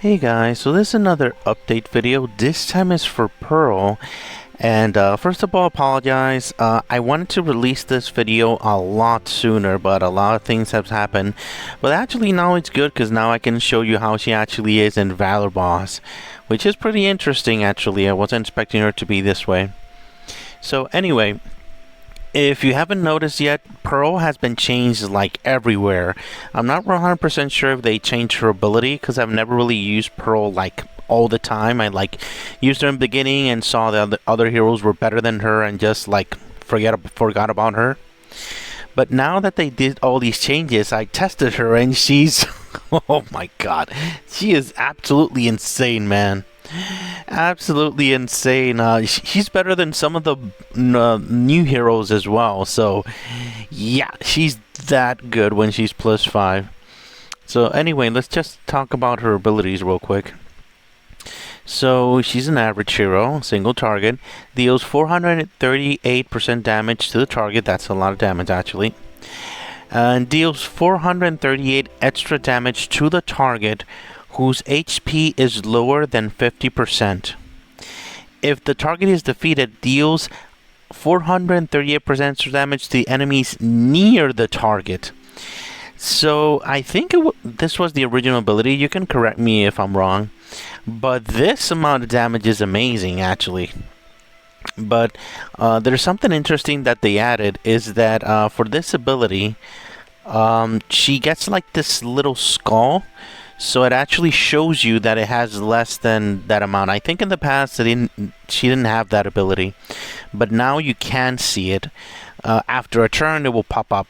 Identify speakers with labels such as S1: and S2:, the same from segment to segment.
S1: Hey guys, so this is another update video. This time is for Pearl. And first of all, apologize. I wanted to release this video a lot sooner, but a lot of things have happened. But actually now it's good because now I can show you how she actually is in Valor Boss, which is pretty interesting actually. I wasn't expecting her to be this way. So anyway, if you haven't noticed yet, Pearl has been changed like everywhere. I'm not 100% sure if they changed her ability because I've never really used Pearl like all the time. I like used her in the beginning and saw that the other heroes were better than her and just like forgot about her. But now that they did all these changes, I tested her and she's oh my god, she is absolutely insane, man. Absolutely insane. She's better than some of the new heroes as well. So, yeah, she's that good when she's +5. So, anyway, let's just talk about her abilities real quick. So, she's an average hero, single target, deals 438% damage to the target. That's a lot of damage, actually. And deals 438 extra damage to the target whose HP is lower than 50%. If the target is defeated, deals 438% extra damage to the enemies near the target. So I think this was the original ability. You can correct me if I'm wrong, but this amount of damage is amazing actually. But there's something interesting that they added is that for this ability, she gets like this little skull. So it actually shows you that it has less than that amount. I think in the past she didn't have that ability, but now you can see it. After a turn, it will pop up.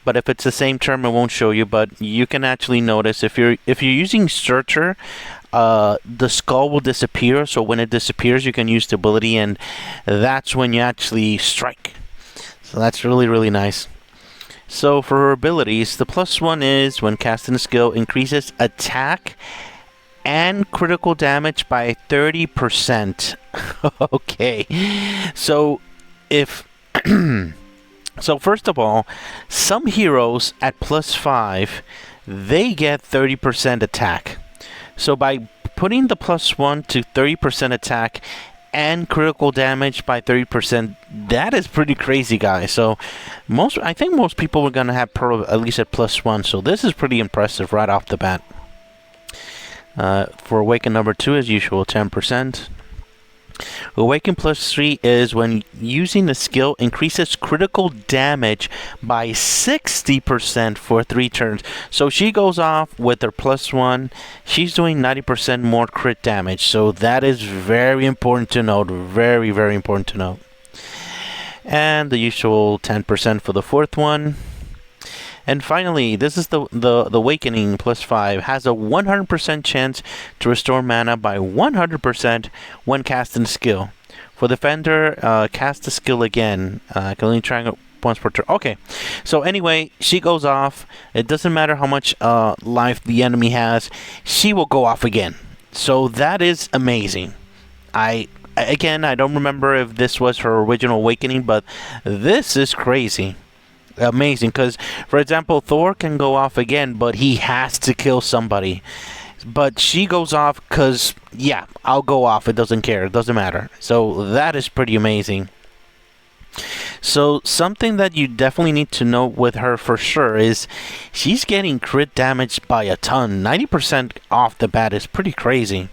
S1: But if it's the same turn, it won't show you. But you can actually notice if you're using Searcher, the skull will disappear. So when it disappears, you can use the ability, and that's when you actually strike. So that's really nice. So for her abilities, the +1 is when casting a skill increases attack and critical damage by 30%. Okay, so if so, first of all, some heroes at +5 they get 30% attack. So by putting the +1 to 30% attack and critical damage by 30%, that is pretty crazy, guys. So I think most people are gonna have Pearl at least at +1, so this is pretty impressive right off the bat. For Awaken number 2, as usual, 10%. Awaken +3 is when using the skill increases critical damage by 60% for 3 turns. So she goes off with her +1. She's doing 90% more crit damage. So that is very important to note. Very important to note. And the usual 10% for the 4th one. And finally, this is the Awakening +5 has a 100% chance to restore mana by 100% when casting skill. For Defender, cast the skill again. Can only try it once per turn. Okay, so anyway, she goes off. It doesn't matter how much life the enemy has. She will go off again. So that is amazing. Again, I don't remember if this was her original Awakening, but this is crazy. Amazing, because for example, Thor can go off again, but he has to kill somebody. But she goes off because, yeah, I'll go off. It doesn't care. It doesn't matter. So that is pretty amazing. So something that you definitely need to know with her for sure is she's getting crit damage by a ton. 90% off the bat is pretty crazy.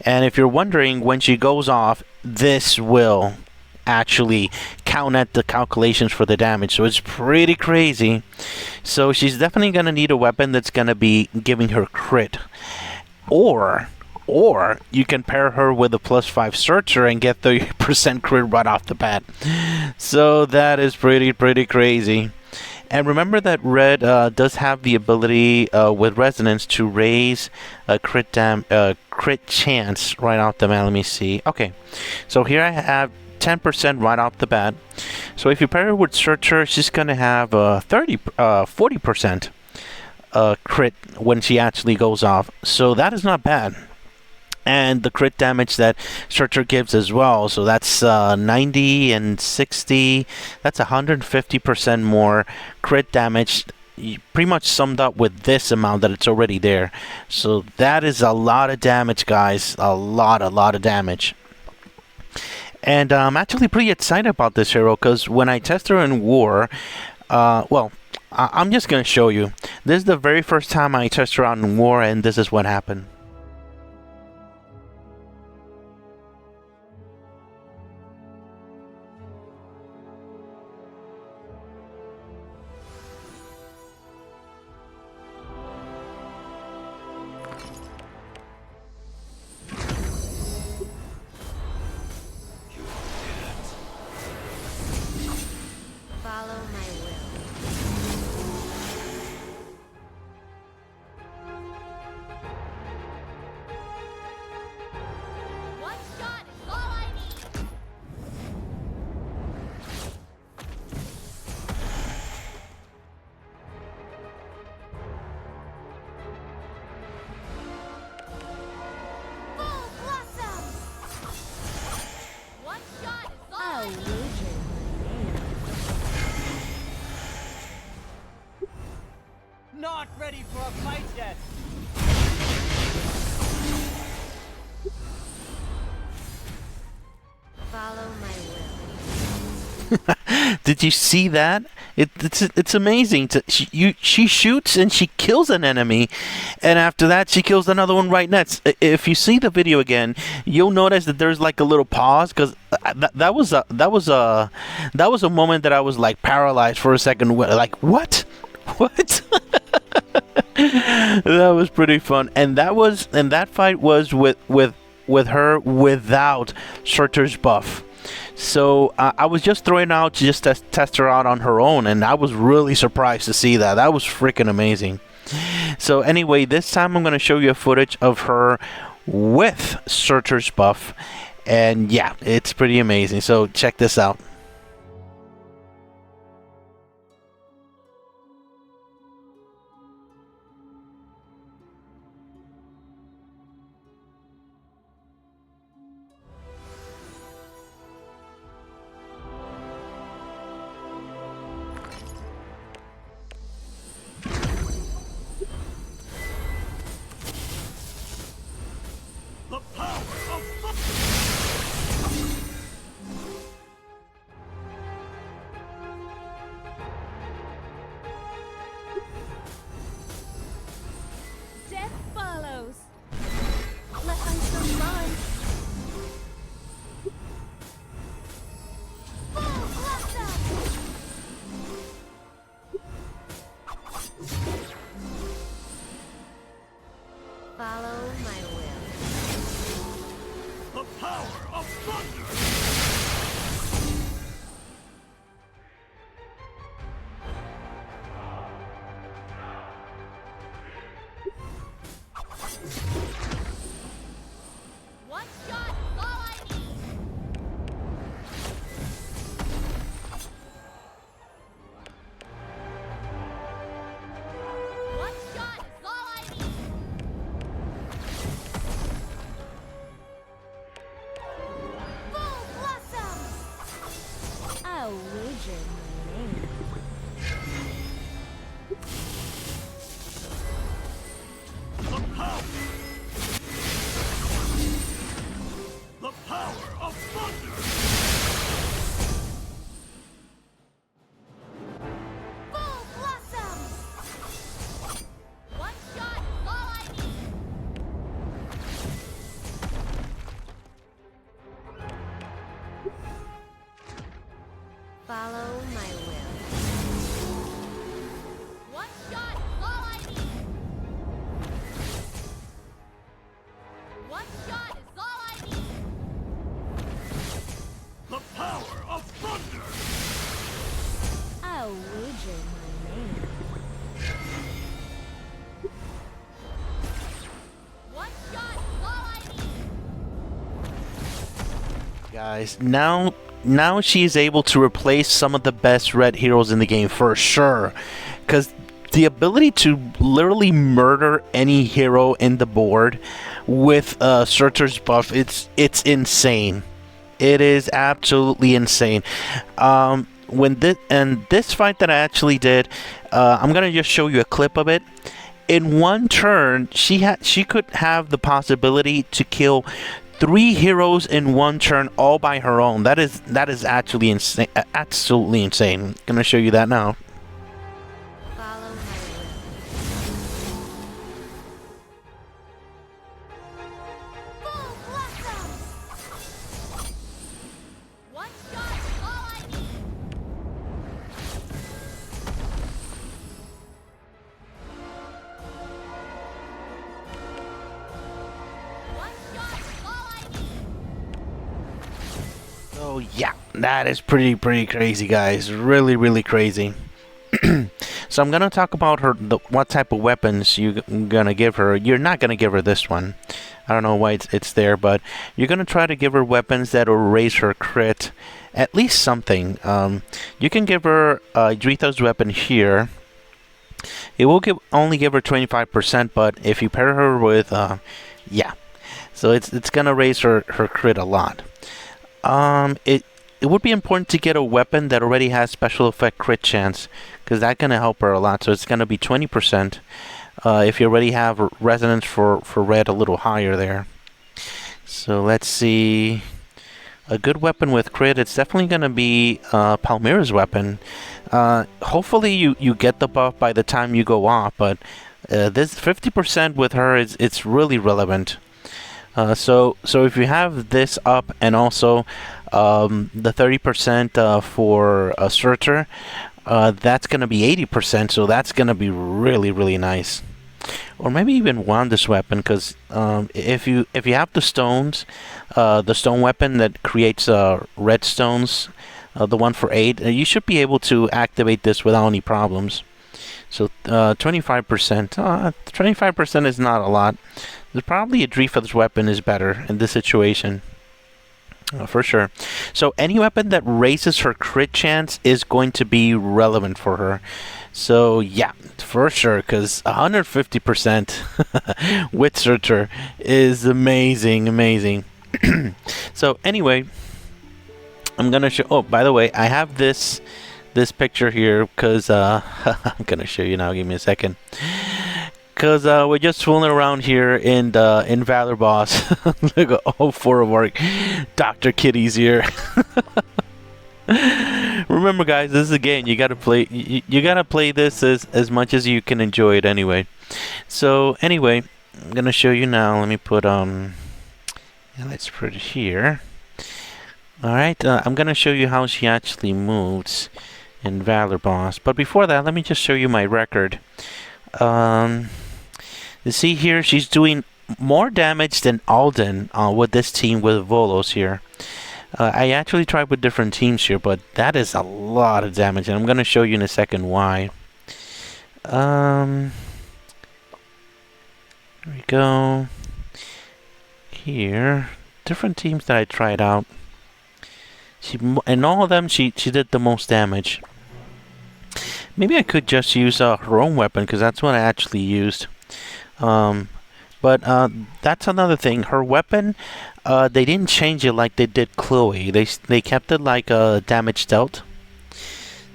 S1: And if you're wondering, when she goes off, this will actually count at the calculations for the damage, so it's pretty crazy. So she's definitely gonna need a weapon that's gonna be giving her crit, or you can pair her with a +5 Searcher and get 30% crit right off the bat. So that is pretty crazy. And remember that Red does have the ability with Resonance to raise a crit chance right off the bat. Let me see. Okay, so here I have 10% right off the bat. So if you pair her with Searcher, she's gonna have 40% crit when she actually goes off. So that is not bad. And the crit damage that Searcher gives as well. So that's 90 and 60. That's 150% more crit damage pretty much summed up with this amount that it's already there. So that is a lot of damage, guys. A lot of damage. And I'm actually pretty excited about this hero because when I tested her in war, well, I'm just going to show you. This is the very first time I tested her out in war, and this is what happened.
S2: Follow my will. One shot is all I need. Full blossom. One shot is all I need.
S3: Not ready for a fight yet.
S2: Follow my will.
S1: Did you see that? It's amazing. She shoots and she kills an enemy, and after that she kills another one right next. If you see the video again, you'll notice that there's like a little pause because that was a moment that I was like paralyzed for a second. Like what? What? That was pretty fun, and that fight was with her without Surtur's buff. So I was just throwing out just to test her out on her own, and I was really surprised to see that. That was freaking amazing. So anyway, this time I'm going to show you a footage of her with Surtur's buff, and yeah, it's pretty amazing. So check this out.
S3: The power of
S2: Death follows. Let my son run. Full blossom. Follow my will.
S3: the power of thunder.
S2: One shot is all I need. One shot is all I need. Full blossom. I'll wager my name.
S3: The power. The power of thunder.
S2: Full blossom. One shot is all I need. Follow my will. One shot is all I need. One shot is all I need.
S3: The power of thunder.
S2: I'll wager my name. One shot is all I need.
S1: Guys, now she is able to replace some of the best red heroes in the game for sure, because the ability to literally murder any hero in the board with Surtur's buff, it's insane. It is absolutely insane. this fight that I actually did, I'm gonna just show you a clip of it. In one turn, she could have the possibility to kill 3 heroes in one turn all by her own. That is actually insane, absolutely insane. Gonna show you that now.
S2: Follow my Full blossom! One shot is all I need! One shot is all I need!
S1: So yeah, that is pretty crazy, guys. Really crazy. So I'm gonna talk about what type of weapons you're gonna give her. You're not gonna give her this one. I don't know why it's there, but you're gonna try to give her weapons that will raise her crit, at least something. You can give her Dritha's weapon here. It will only give her 25%, but if you pair her with yeah, so it's gonna raise her crit a lot. It would be important to get a weapon that already has special effect crit chance, because that's gonna help her a lot. So it's gonna be 20%. If you already have resonance for red a little higher there. So let's see. A good weapon with crit, it's definitely gonna be Palmyra's weapon. Hopefully you get the buff by the time you go off, but this 50% with her it's really relevant. So if you have this up and also the 30% for a Surtur, that's going to be 80%, so that's going to be really nice. Or maybe even Wanda's weapon, because if you have the stones, the stone weapon that creates red stones, the one for 8, you should be able to activate this without any problems. So 25%, 25% is not a lot. Probably a Dritha's weapon is better in this situation. For sure. So any weapon that raises her crit chance is going to be relevant for her. So yeah, for sure, because 150% with Surtur is amazing. So anyway, I'm gonna show. Oh, by the way, I have this picture here because I'm gonna show you now. Give me a second. Because we're just fooling around here in Valor Boss. Look at all 4 of our Dr. Kitties here. Remember, guys, this is a game. You gotta play. You gotta play this as much as you can enjoy it anyway. So anyway, I'm gonna show you now. Let me put let's put it here. All right. I'm gonna show you how she actually moves in Valor Boss. But before that, let me just show you my record. You see here, she's doing more damage than Alden with this team with Volos here. I actually tried with different teams here, but that is a lot of damage, and I'm going to show you in a second why. There we go. Here, different teams that I tried out. In all of them, she did the most damage. Maybe I could just use her own weapon, because that's what I actually used. But that's another thing. Her weapon, they didn't change it like they did Chloe. They kept it like damage dealt.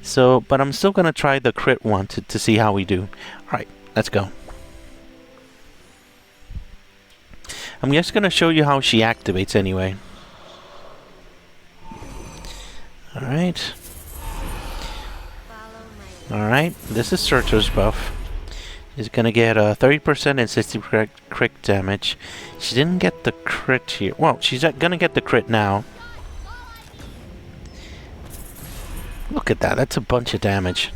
S1: So, but I'm still gonna try the crit one to see how we do. All right, let's go. I'm just gonna show you how she activates anyway. All right. Alright, this is Surtur's buff. She's gonna get 30% and 60 crit damage. She didn't get the crit here. Well, she's gonna get the crit now. Look at that, that's a bunch of damage.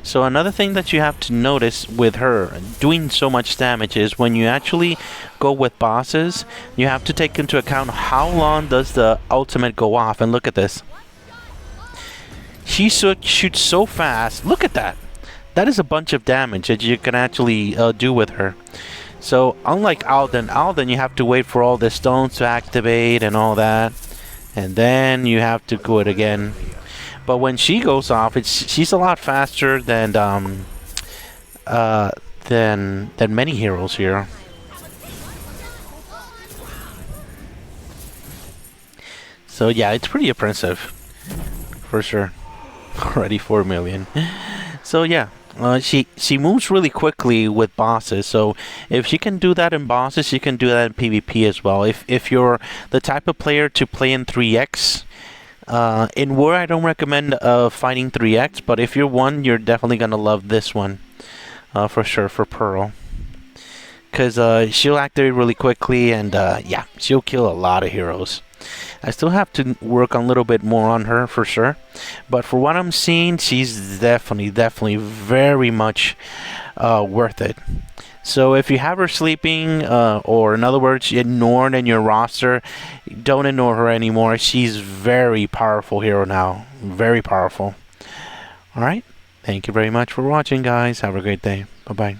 S1: So another thing that you have to notice with her doing so much damage is when you actually go with bosses, you have to take into account how long does the ultimate go off. And look at this. She shoots so fast. Look at that. That is a bunch of damage that you can actually do with her. So unlike Alden, you have to wait for all the stones to activate and all that, and then you have to do it again. But when she goes off, she's a lot faster than many heroes here. So yeah, it's pretty impressive. for sure. Already 4 million. So yeah, she moves really quickly with bosses. So if she can do that in bosses, she can do that in PvP as well. If you're the type of player to play in 3x, in War I don't recommend fighting 3x, but if you're one, you're definitely gonna love this one, for sure, for Pearl. Because she'll activate really quickly, and yeah, she'll kill a lot of heroes. I still have to work a little bit more on her for sure, but for what I'm seeing, she's definitely very much worth it. So if you have her sleeping, or in other words, ignored in your roster, don't ignore her anymore. She's very powerful hero now, very powerful. All right, thank you very much for watching, guys. Have a great day. Bye bye.